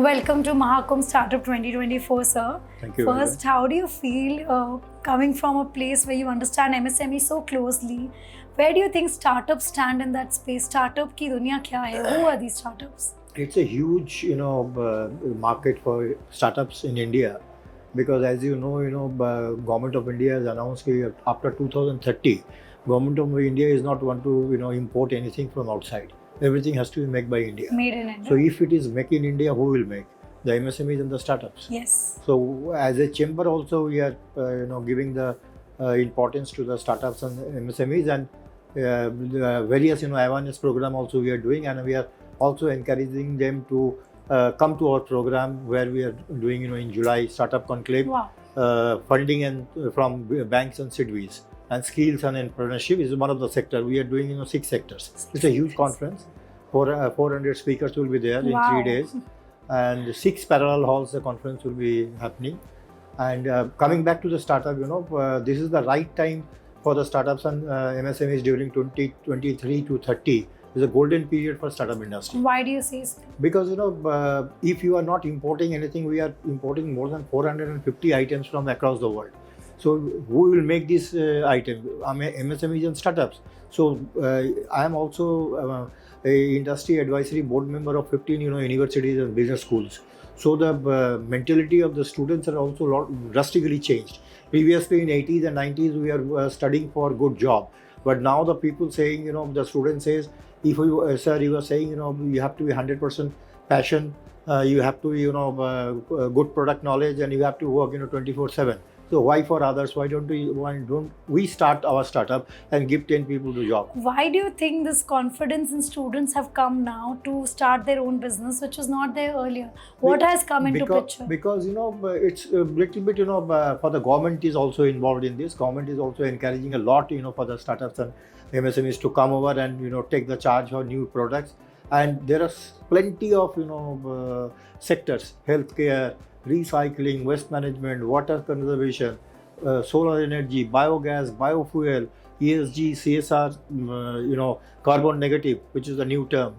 Welcome to Mahakumbh Startup 2024, sir. Thank you. First, how do you feel coming from a place where you understand MSME so closely? Where do you think startups stand in that space? Startup ki duniya kya hai? Who are these startups? It's a huge, market for startups in India, because as you know, Government of India has announced that after 2030, Government of India is not want to, import anything from outside. Everything has to be made by India. Made in India. So if it is made in India, who will make? The MSMEs and the startups. Yes. So as a chamber also, we are, giving the importance to the startups and MSMEs, and the various, awareness program also we are doing, and we are also encouraging them to come to our program where we are doing, in July, Startup Conclave. Wow. Funding and from banks and SIDBIs. And skills and entrepreneurship is one of the sectors. We are doing 6 sectors. It's a huge conference. 400 speakers will be there in 3 days. And 6 parallel halls the conference will be happening. And coming back to the startup, this is the right time for the startups and MSMEs during 2023 to 30. Is a golden period for startup industry. Why do you say so? Because if you are not importing anything, we are importing more than 450 items from across the world. So who will make these items? MSMEs and startups. So I am also a industry advisory board member of 15 universities and business schools. So the mentality of the students are also drastically changed. Previously in 80s and 90s we are studying for good job, but now the people saying, the student says, if you sir, you are saying, you have to be 100% passion, you have to be, good product knowledge, and you have to work 24/7. So why for others? Why don't we start our startup and give 10 people the job? Why do you think this confidence in students have come now to start their own business, which was not there earlier? What has come into picture? Because it's a little bit for the government is also involved in this. Government is also encouraging a lot for the startups and MSMEs to come over and take the charge for new products. And there are plenty of sectors: healthcare, recycling, waste management, water conservation, solar energy, biogas, biofuel, ESG, CSR, carbon negative, which is a new term.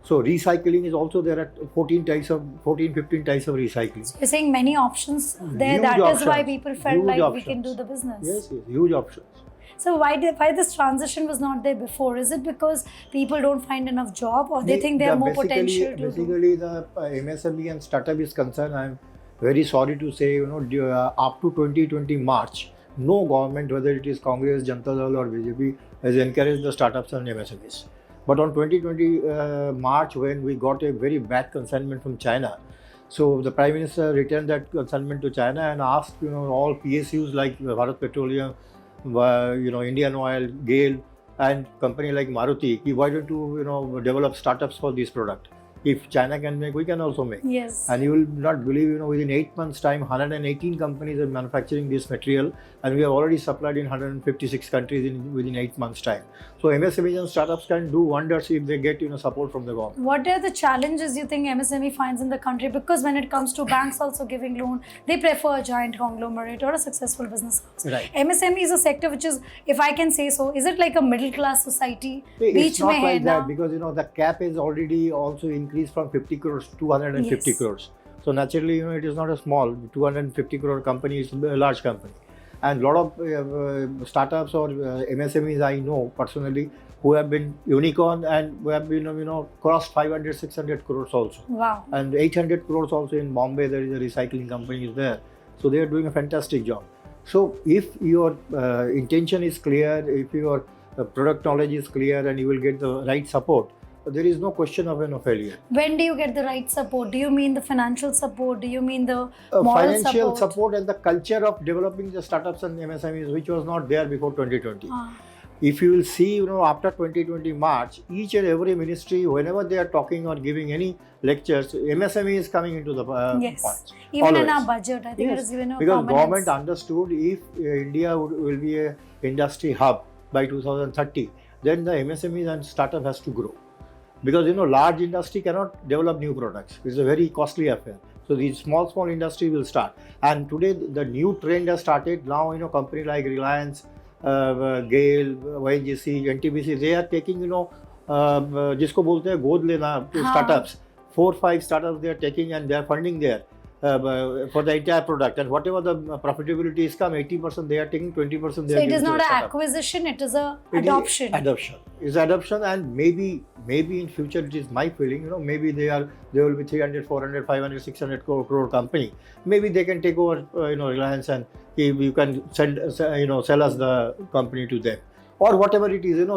So recycling is also there at 15 types of recycling. So you're saying many options there. Huge That options. is why people felt Huge like we options. can do the business. Yes, huge options. So why this transition was not there before? Is it because people don't find enough job, or they think they have more potential to do? Basically, the MSME and startup is concerned, I'm very sorry to say, up to 2020 March, no government, whether it is Congress, Janata Dal or BJP, has encouraged the startups and MSMEs. But on 2020 March, when we got a very bad consignment from China, so the Prime Minister returned that consignment to China and asked, all PSUs like Bharat Petroleum, Indian Oil, GAIL, and company like Maruti, why don't you, develop startups for this product? If China can make, we can also make. Yes. And you will not believe, within 8 months' time, 118 companies are manufacturing this material, and we have already supplied in 156 countries within 8 months' time. So MSMEs and startups can do wonders if they get support from the government. What are the challenges you think MSME finds in the country? Because when it comes to banks also giving loan, they prefer a giant conglomerate or a successful business house. Right. MSME is a sector which is, if I can say so, is it like a middle class society? It's not like that, because the cap is already also increased from 50 crores to 250 crores. So naturally, it is not a small 250 crore company, it's a large company. And a lot of startups or MSMEs I know personally who have been unicorn and who have been crossed 500, 600 crores also. Wow. And 800 crores also in Bombay. There is a recycling company is there. So they are doing a fantastic job. So if your intention is clear, if your product knowledge is clear, and you will get the right support, there is no question of failure. When do you get the right support? Do you mean the financial support? Do you mean the moral financial support and the culture of developing the startups and MSMEs, which was not there before 2020. If you will see, after 2020 March, each and every ministry, whenever they are talking or giving any lectures, MSME is coming into the yes. points. Even Always. in our budget, I think it is even a because prominence. Government understood if India will be a industry hub by 2030, then the MSMEs and startup has to grow. Because large industry cannot develop new products. It's a very costly affair. So these small industry will start. And today the new trend has started. Now company like Reliance, GAIL, YNGC, NTPC, they are taking जिसको बोलते हैं गोद लेना startups. 4-5 startups they are taking and they are funding there for the entire product, and whatever the profitability is come, 80% they are taking, 20% they So are it is giving to not the an startup. acquisition, it is a It is adoption. adoption, and maybe in future, it is my feeling, maybe they will be 300, 400, 500, 600 crore company. Maybe they can take over Reliance, and you can sell us the company to them, or whatever it is.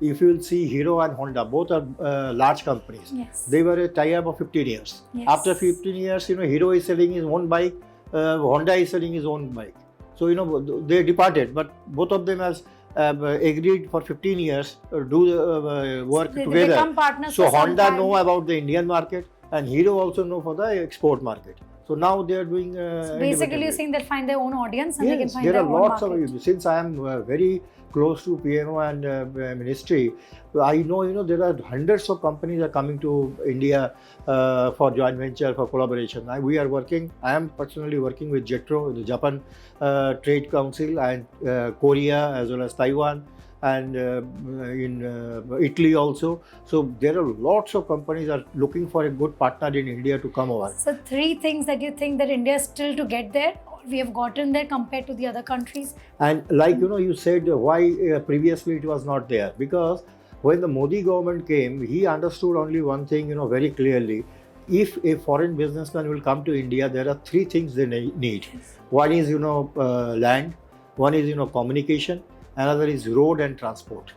If you will see, Hero and Honda both are large companies. Yes. They were a tie-up of 15 years. Yes. After 15 years, Hero is selling his own bike, Honda is selling his own bike. So they departed, but both of them has agreed for 15 years to do work They together. become partners So for some Honda time. know about the Indian market, and Hero also know for the export market. So now they are doing. So basically, you're saying they'll find their own audience and they can Yes, find there their are own lots market. of. Since I am very close to PMO and ministry, I know there are hundreds of companies are coming to India for joint venture, for collaboration. We are working. I am personally working with JETRO, the Japan Trade Council, and Korea as well as Taiwan, and in Italy also. So there are lots of companies are looking for a good partner in India to come over. So 3 things that you think that India is still to get there, or we have gotten there compared to the other countries. And like you said, why previously it was not there? Because when the Modi government came, he understood only one thing, very clearly. If a foreign businessman will come to India, there are 3 things they need. One is land, one is communication, another is road and transport.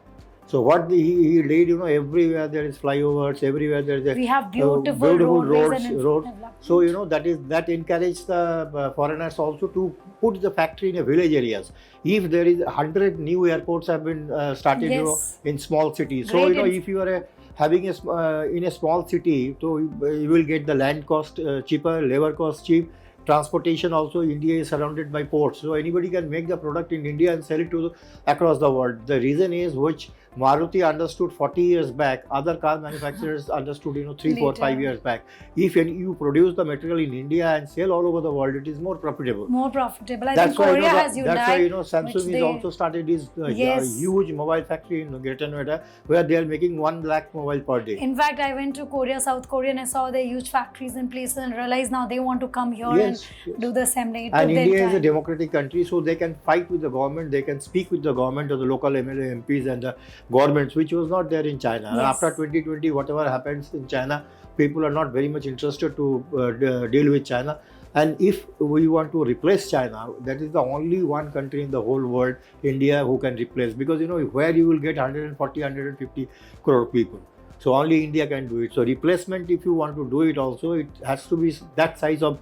So what he laid, everywhere there is flyovers, everywhere there is We have beautiful roads and roads. So that encouraged the foreigners also to put the factory in village areas. If there is 100 new airports have been started, Yes. in small cities. Great So if you are having in a small city, so you will get the land cost cheaper, labor cost cheap. Transportation also, India is surrounded by ports, so anybody can make the product in India and sell it to across the world. The reason is, which Maruti understood 40 years back, other car manufacturers understood 3, 4, 5 years back. If you produce the material in India and sell all over the world, it is more profitable. More profitable. I think Korea has Hyundai. That's why Samsung is also started this Yes. huge mobile factory in Greater Noida, where they are making 1 lakh mobile per day. In fact, I went to Korea, South Korea, and I saw their huge factories and places and realized now they want to come here and do the assembly. And India is a democratic country, so they can fight with the government, they can speak with the government or the local MLA, MPs and the governments, which was not there in China. And after 2020, whatever happens in China, people are not very much interested to deal with China. And if we want to replace China, that is the only one country in the whole world, India, who can replace. Because where you will get 140, 150 crore people. So only India can do it. So replacement, if you want to do it also, it has to be that size of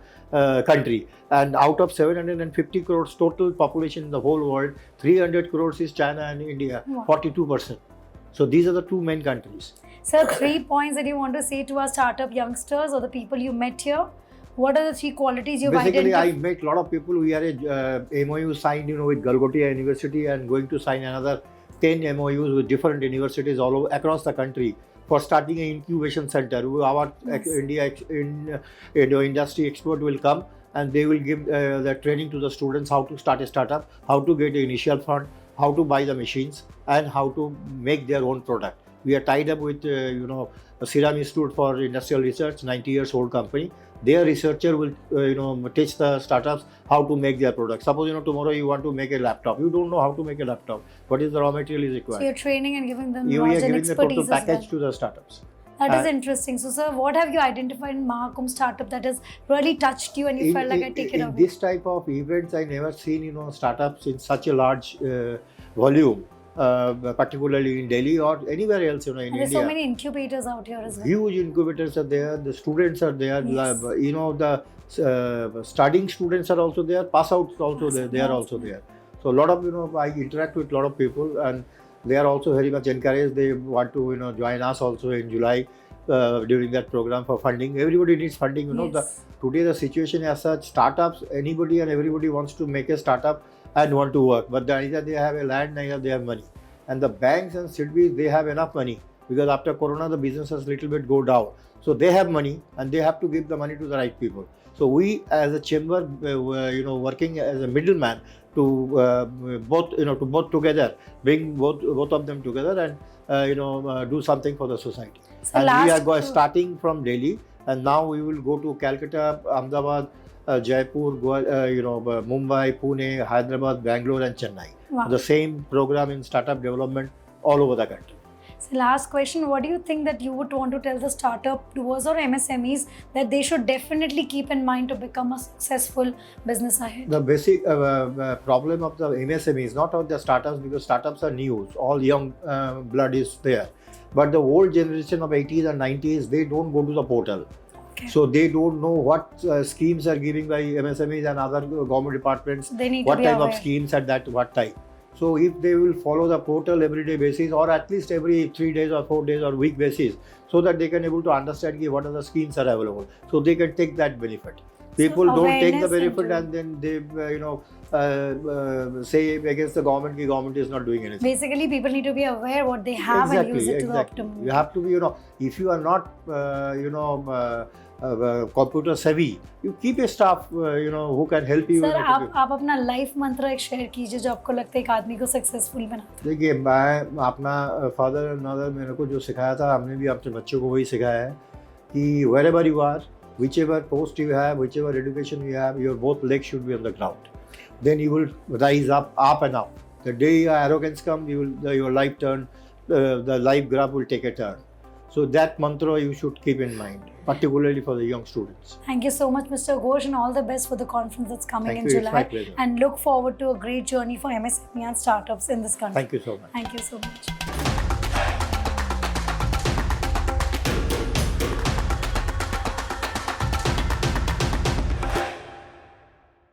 country. And out of 750 crores total population in the whole world, 300 crores is China and India, 42%. So these are the 2 main countries. Sir, 3 points that you want to say to our startup youngsters or the people you met here. What are the 3 qualities you've Basically, identified? I met a lot of people. We are a MOU signed, with Galgotia University, and going to sign another 10 MOUs with different universities all over across the country for starting an incubation center. Our industry expert will come and they will give the training to the students how to start a startup, how to get the initial fund, how to buy the machines, and how to make their own product. We are tied up with Serum Institute for Industrial Research, 90 years old company. Their researcher will teach the startups how to make their product. Suppose tomorrow you want to make a laptop, you don't know how to make a laptop. What is the raw material is required? So you're training and giving them You are knowledge and giving the total expertise as package well. to the startups. That is interesting. So, sir, what have you identified in Mahakumbh startup that has really touched you and you felt like I take it in away? this type of events, I never seen startups in such a large volume, particularly in Delhi or anywhere else in And India. there's so many incubators out here as well. Huge incubators are there. The students are there. Yes. The studying students are also there. Pass outs also there. They are also there. So a lot of I interact with a lot of people, and they are also very much encouraged. They want to join us also in July during that program for funding. Everybody needs funding. Today the situation as such, startups, anybody and everybody wants to make a startup and want to work, but neither they have a land, neither they have money. And the banks and SIDBIs, they have enough money, because after Corona the business has little bit go down. So they have money and they have to give the money to the right people. So we as a chamber, working as a middleman to both together, bring both of them together and do something for the society. So and we are starting from Delhi. and now we will go to Calcutta, Ahmedabad, Jaipur, Mumbai, Pune, Hyderabad, Bangalore, and Chennai. Wow. The same program in startup development all over the country. So last question, what do you think that you would want to tell the startup doers or MSMEs that they should definitely keep in mind to become a successful business ahead? The basic problem of the MSME is not of the startups, because startups are new, all young blood is there. But the old generation of 80s and 90s, they don't go to the portal. Okay. So they don't know what schemes are giving by MSMEs and other government departments, They need what to be type aware. of schemes at that what time. So if they will follow the portal everyday basis, or at least every 3 days or 4 days or week basis, so that they can able to understand what are the schemes are available, so they can take that benefit. People don't take the awareness benefit, into- and then they say against the government is not doing anything. Basically, people need to be aware what they have and use it to the optimum. You have to be, if you are not, computer savvy, you keep a staff, who can help you. Sir आप अपना life मंत्र एक share कीजिए जो आपको लगता है एक आदमी को सक्सेसफुल बनाता देखिए, मैं अपना फादर एंड मदर मेरे को जो सिखाया था, हमने भी अपने बच्चों को वही सिखाया है कि wherever you are, whichever post you have, whichever education you have, your both legs should be on the ground. Then you will rise up and up. The day your arrogance comes, your life turn, the life graph will take a turn. So that mantra you should keep in mind, particularly for the young students. Thank you so much, Mr. Ghosh, and all the best for the conference that's coming Thank in you. It's my July. pleasure. And look forward to a great journey for MSME and startups in this country. Thank you so much. Thank you so much.